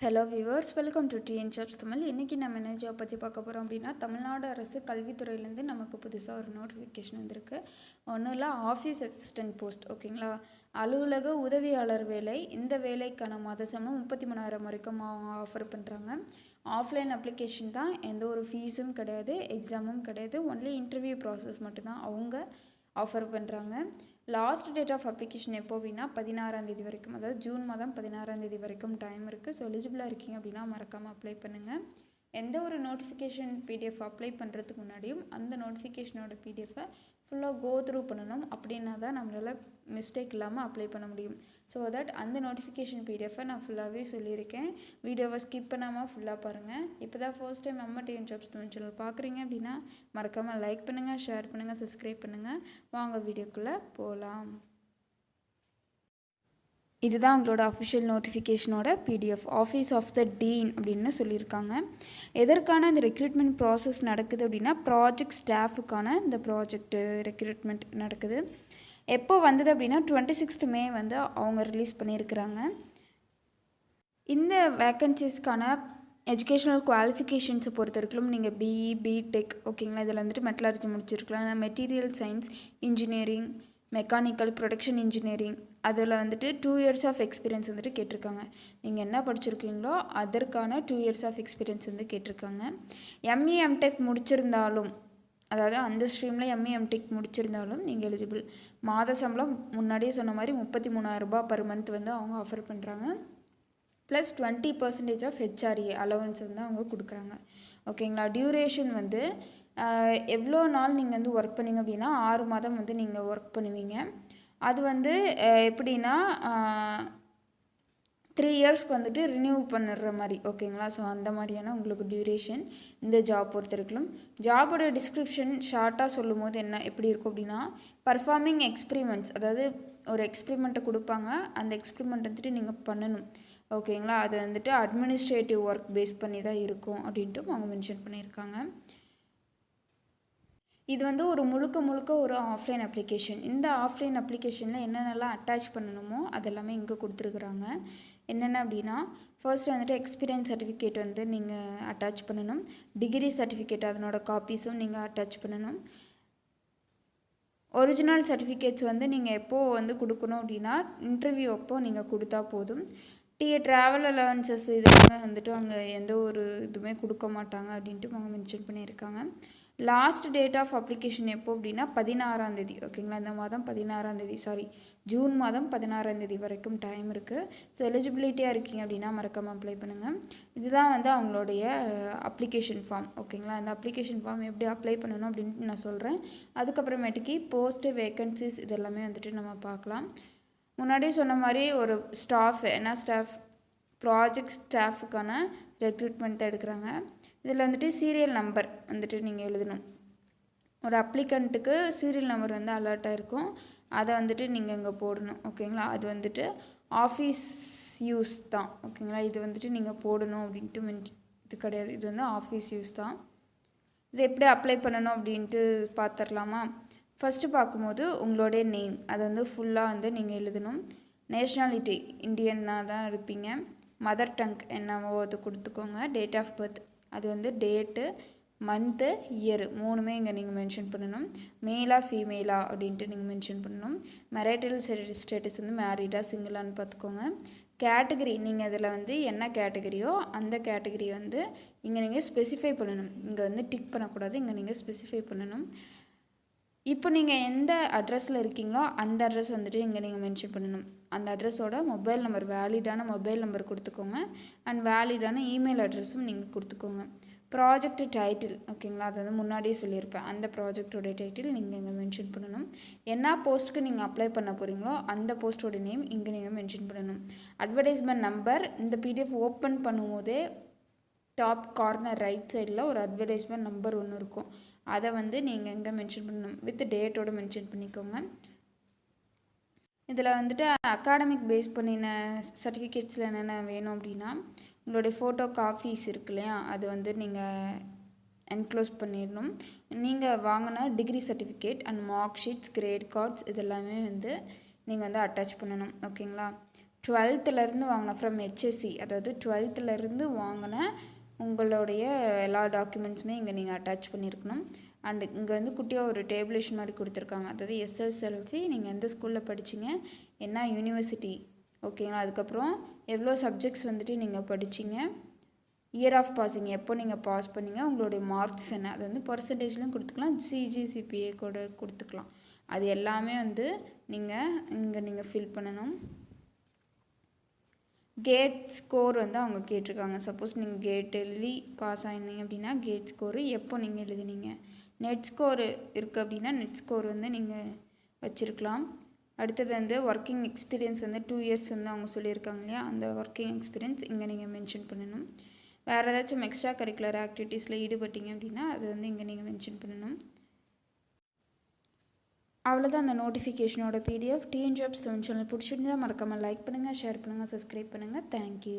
Hello viewers, welcome to TN jobs Tamil. இன்றைக்கி நம்ம என்ன ஜாப் பற்றி பார்க்க போகிறோம் அப்படின்னா, தமிழ்நாடு அரசு கல்வித்துறையிலேருந்து நமக்கு புதுசாக ஒரு நோட்டிஃபிகேஷன் வந்திருக்கு. ஒன்றும் இல்லை, ஆஃபீஸ் அசிஸ்டன்ட் போஸ்ட். ஓகேங்களா, அலுவலக உதவியாளர் வேலை. இந்த வேலைக்கான மாத சம்பளம் 33,000 வரைக்கும் ஆஃபர் பண்ணுறாங்க. ஆஃப்லைன் அப்ளிகேஷன் தான், எந்த ஒரு ஃபீஸும் கிடையாது, எக்ஸாமும் கிடையாது. ஒன்லி இன்டர்வியூ ப்ராசஸ் மட்டும்தான் அவங்க ஆஃபர் பண்ணுறாங்க. லாஸ்ட் டேட் ஆஃப் அப்ளிகேஷன் எப்போ அப்படின்னா 16ஆம் தேதி வரைக்கும், அதாவது ஜூன் மாதம் 16ஆம் தேதி வரைக்கும் டைம் இருக்குது. ஸோ எலிஜிபிளாக இருக்கீங்க அப்படின்னா மறக்காமல் அப்ளை பண்ணுங்கள். எந்த ஒரு நோட்டிஃபிகேஷன் பிடிஎஃப் அப்ளை பண்ணுறதுக்கு முன்னாடியும் அந்த நோட்டிஃபிகேஷனோட பிடிஎஃபை ஃபுல்லாக கோ த்ரூ பண்ணணும். அப்படின்னா தான் நம்மளால் மிஸ்டேக் இல்லாமல் அப்ளை பண்ண முடியும். ஸோ தட் அந்த நோட்டிஃபிகேஷன் பிடிஎஃபை நான் ஃபுல்லாகவே சொல்லியிருக்கேன். வீடியோவை ஸ்கிப் பண்ணாமல் ஃபுல்லாக பாருங்கள். இப்போ தான் ஃபர்ஸ்ட் டைம் நம்ம டிஎன் ஜாப்ஸ் தமிழ் சேனல் பார்க்குறீங்க அப்படின்னா மறக்காமல் லைக் பண்ணுங்கள், ஷேர் பண்ணுங்கள், சப்ஸ்கிரைப் பண்ணுங்கள். வாங்க வீடியோக்குள்ளே போகலாம். இதுதான் உங்களோட அஃபிஷியல் நோட்டிஃபிகேஷனோட PDF. Office of the dean அப்படின்னு சொல்லியிருக்காங்க. எதற்கான இந்த ரெக்ரூட்மெண்ட் ப்ராசஸ் நடக்குது அப்படின்னா, ப்ராஜெக்ட் ஸ்டாஃபுக்கான இந்த ப்ராஜெக்ட் ரெக்ரூட்மெண்ட் நடக்குது. எப்போ வந்தது அப்படின்னா 26th மே வந்து அவங்க ரிலீஸ் பண்ணியிருக்கிறாங்க. இந்த வேக்கன்சிஸ்க்கான எஜுகேஷ்னல் குவாலிஃபிகேஷன்ஸை பொறுத்த வரைக்கும் நீங்கள் பிஇ, பிடெக், ஓகேங்களா, இதில் வந்துட்டு மெட்டலர்ஜி முடிச்சிருக்கலாம். Material science, engineering, mechanical, production engineering, அதில் வந்துட்டு 2 years ஆஃப் எக்ஸ்பீரியன்ஸ் வந்துட்டு கேட்டிருக்காங்க. நீங்கள் என்ன படிச்சிருக்கீங்களோ அதற்கான 2 years ஆஃப் எக்ஸ்பீரியன்ஸ் வந்து கேட்டிருக்காங்க. எம்இ, எம்டெக் முடிச்சிருந்தாலும், அதாவது அந்த ஸ்ட்ரீமில் எம்இ, எம்டெக் முடிச்சிருந்தாலும் நீங்கள் எலிஜிபிள். மாத சம்பளம் முன்னாடியே சொன்ன மாதிரி 33,000 பர் மந்த் வந்து அவங்க ஆஃபர் பண்ணுறாங்க. ப்ளஸ் 20% ஆஃப் ஹெச்ஆர்ஏ அலவன்ஸ் வந்து அவங்க கொடுக்குறாங்க. ஓகேங்களா, டியூரேஷன் வந்து எவ்வளோ நாள் நீங்கள் வந்து ஒர்க் பண்ணிங்க அப்படின்னா 6 மாதம் வந்து நீங்கள் ஒர்க் பண்ணுவீங்க. அது வந்து எப்படின்னா 3 yearsக்கு வந்துட்டு ரினியூ பண்ணுற மாதிரி. ஓகேங்களா, ஸோ அந்த மாதிரியான உங்களுக்கு டியூரேஷன் இந்த ஜாப் பொறுத்திருக்கலாம். ஜாபோட டிஸ்கிரிப்ஷன் ஷார்ட்டாக சொல்லும் போது என்ன எப்படி இருக்கும் அப்படின்னா, பர்ஃபார்மிங் எக்ஸ்பிரிமெண்ட்ஸ், அதாவது ஒரு எக்ஸ்பிரிமெண்ட்டை கொடுப்பாங்க, அந்த எக்ஸ்பிரிமெண்ட் வந்துட்டு நீங்கள் பண்ணணும். ஓகேங்களா, அது வந்துட்டு அட்மினிஸ்ட்ரேட்டிவ் ஒர்க் பேஸ் பண்ணி தான் இருக்கும் அப்படின்ட்டு அவங்க மென்ஷன் பண்ணியிருக்காங்க. இது வந்து ஒரு முழுக்க ஒரு ஆஃப்லைன் அப்ளிகேஷன். இந்த ஆஃப்லைன் அப்ளிகேஷனில் என்னென்னலாம் அட்டாச் பண்ணணுமோ அதெல்லாமே இங்கே கொடுத்துருக்குறாங்க. என்னென்ன அப்படின்னா, ஃபர்ஸ்ட் வந்துட்டு எக்ஸ்பீரியன்ஸ் சர்டிஃபிகேட் வந்து நீங்கள் அட்டாச் பண்ணணும். டிகிரி சர்டிஃபிகேட் அதனோட காப்பீஸும் நீங்கள் அட்டாச் பண்ணணும். ஒரிஜினல் சர்டிஃபிகேட்ஸ் வந்து நீங்கள் எப்போது வந்து கொடுக்கணும் அப்படின்னா, இன்டர்வியூ அப்போ நீங்கள் கொடுத்தா போதும். ட்ராவல் அலவன்சஸ் இதெல்லாமே வந்துட்டு அங்கே எந்த ஒரு இதுவுமே கொடுக்க மாட்டாங்க அப்படின்ட்டு அவங்க மென்ஷன் பண்ணியிருக்காங்க. லாஸ்ட் டேட் ஆஃப் அப்ளிகேஷன் எப்போ அப்படின்னா 16ஆம் தேதி. ஓகேங்களா, இந்த மாதம் 16ஆம் தேதி, ஜூன் மாதம் 16ஆம் தேதி வரைக்கும் டைம் இருக்குது. ஸோ எலிஜிபிலிட்டியாக இருக்கீங்க அப்படின்னா மறக்காமல் அப்ளை பண்ணுங்கள். இதுதான் வந்து அவங்களுடைய அப்ளிகேஷன் ஃபார்ம். ஓகேங்களா, அந்த அப்ளிகேஷன் ஃபார்ம் எப்படி அப்ளை பண்ணணும் அப்படின்ட்டு நான் சொல்கிறேன். அதுக்கப்புறமேட்டுக்கு போஸ்ட்டு, வேக்கன்சிஸ் இதெல்லாமே வந்துட்டு நம்ம பார்க்கலாம். முன்னாடியே சொன்ன மாதிரி ஒரு ஸ்டாஃப், ப்ராஜெக்ட் ஸ்டாஃபுக்கான ரெக்ரூட்மெண்ட் தான் எடுக்கிறாங்க. இதில் வந்துட்டு சீரியல் நம்பர் வந்துட்டு நீங்கள் எழுதணும். ஒரு அப்ளிகண்ட்டுக்கு சீரியல் நம்பர் வந்து அலர்ட்டாக இருக்கும், அதை வந்துட்டு நீங்கள் இங்கே போடணும். ஓகேங்களா, அது வந்துட்டு ஆஃபீஸ் யூஸ் தான். ஓகேங்களா, இது வந்துட்டு நீங்கள் போடணும் அப்படின்ட்டு இது கிடையாது, இது வந்து ஆஃபீஸ் யூஸ் தான். இது எப்படி அப்ளை பண்ணணும் அப்படின்ட்டு பார்த்துடலாமா? ஃபஸ்ட்டு பார்க்கும்போது உங்களுடைய நேம் அதை வந்து ஃபுல்லாக வந்து நீங்கள் எழுதணும். நேஷ்னாலிட்டி இந்தியன்னாக தான் இருப்பீங்க. மதர் டங் என்னவோ அது கொடுத்துக்கோங்க. டேட் ஆஃப் பர்த் அது வந்து டேட்டு, மந்த்து, இயர் மூணுமே இங்கே நீங்கள் மென்ஷன் பண்ணணும். மேலா ஃபீமேலா அப்படின்ட்டு நீங்கள் மென்ஷன் பண்ணணும். மேரிட்டல் ஸ்டேட்டஸ் வந்து மேரிடா சிங்கிளான்னு பார்த்துக்கோங்க. கேட்டகரி நீங்கள் அதில் வந்து என்ன கேட்டகரியோ அந்த கேட்டகரி வந்து இங்கே நீங்கள் ஸ்பெசிஃபை பண்ணணும். இங்கே வந்து டிக் பண்ணக்கூடாது, இங்கே நீங்கள் ஸ்பெசிஃபை பண்ணணும். இப்போ நீங்கள் எந்த அட்ரஸில் இருக்கீங்களோ அந்த அட்ரஸ் வந்துட்டு இங்கே நீங்கள் மென்ஷன் பண்ணணும். அந்த அட்ரஸோட மொபைல் நம்பர், வேலிடான மொபைல் நம்பர் கொடுத்துக்கோங்க. அண்ட் வேலிடான இமெயில் அட்ரஸும் நீங்கள் கொடுத்துக்கோங்க. ப்ராஜெக்ட் டைட்டில், ஓகேங்களா, அது வந்து முன்னாடியே சொல்லியிருப்பேன். அந்த ப்ராஜெக்டோட டைட்டில் நீங்கள் இங்கே மென்ஷன் பண்ணணும். என்ன போஸ்ட்டுக்கு நீங்கள் அப்ளை பண்ண போகிறீங்களோ அந்த போஸ்ட்டோட நேம் இங்கே நீங்கள் மென்ஷன் பண்ணணும். அட்வர்டைஸ்மெண்ட் நம்பர், இந்த பிடிஎஃப் ஓப்பன் பண்ணும்போதே டாப் கார்னர் ரைட் சைடில் ஒரு அட்வர்டைஸ்மெண்ட் நம்பர் ஒன்று இருக்கும், அதை வந்து நீங்கள் எங்கே மென்ஷன் பண்ணணும், வித் டேட்டோடு மென்ஷன் பண்ணிக்கோங்க. இதில் வந்துட்டு அகாடமிக் பேஸ் பண்ணின சர்டிஃபிகேட்ஸில் என்னென்ன வேணும் அப்படின்னா, உங்களுடைய ஃபோட்டோ காப்பீஸ் இருக்கு இல்லையா, அது வந்து நீங்கள் என்க்ளோஸ் பண்ணிடணும். நீங்கள் வாங்கின degree certificate and mark sheets, grade cards இதெல்லாமே வந்து நீங்கள் வந்து அட்டாச் பண்ணணும். ஓகேங்களா, டுவெல்த்துலேருந்து வாங்கின ஃப்ரம் ஹெச்எஸ்சி, அதாவது டுவெல்த்துலேருந்து வாங்கின உங்களுடைய எல்லா டாக்குமெண்ட்ஸுமே இங்கே நீங்கள் அட்டாச் பண்ணியிருக்கணும். அண்டு இங்கே வந்து குட்டியாக ஒரு டேபிளேஷன் மாதிரி கொடுத்துருக்காங்க. அதாவது எஸ்எஸ்எல்சி நீங்கள் எந்த ஸ்கூலில் படிச்சிங்க, என்ன யூனிவர்சிட்டி, ஓகேங்களா. அதுக்கப்புறம் எவ்வளோ சப்ஜெக்ட்ஸ் வந்துட்டு நீங்கள் படிச்சிங்க, இயர் ஆஃப் பாஸிங் எப்போ நீங்கள் பாஸ் பண்ணிங்க, உங்களுடைய மார்க்ஸ் என்ன, அது வந்து பர்சன்டேஜ்லையும் கொடுத்துக்கலாம், சிஜிசிபிஏ கூட கொடுத்துக்கலாம். அது எல்லாமே வந்து நீங்கள் ஃபில் பண்ணணும். கேட் ஸ்கோர் வந்து அவங்க கேட்டிருக்காங்க. சப்போஸ் நீங்கள் கேட் எழுதி பாஸ் ஆகிருந்தீங்க அப்படின்னா கேட் ஸ்கோரு எப்போ நீங்கள் எழுதினீங்க. நெட் ஸ்கோரு இருக்குது அப்படின்னா நெட் ஸ்கோர் வந்து நீங்கள் வச்சுருக்கலாம். அடுத்தது வந்து ஒர்க்கிங் எக்ஸ்பீரியன்ஸ் வந்து 2 இயர்ஸ் வந்து அவங்க சொல்லியிருக்காங்க இல்லையா, அந்த ஒர்க்கிங் எக்ஸ்பீரியன்ஸ் இங்கே நீங்கள் மென்ஷன் பண்ணணும். வேறு ஏதாச்சும் எக்ஸ்ட்ரா கரிக்குலர் ஆக்டிவிட்டீஸில் ஈடுபட்டீங்க அப்படின்னா அது வந்து இங்கே நீங்கள் மென்ஷன் பண்ணணும். அவ்வளோதான் அந்த நோட்டிஃபிகேஷனோட PDF. TN jobs Tamil channel பிடிச்சிருந்தா மறக்காமல் லைக் பண்ணுங்கள், ஷேர் பண்ணுங்கள், சப்ஸ்கிரைப் பண்ணுங்கள். தேங்க்யூ.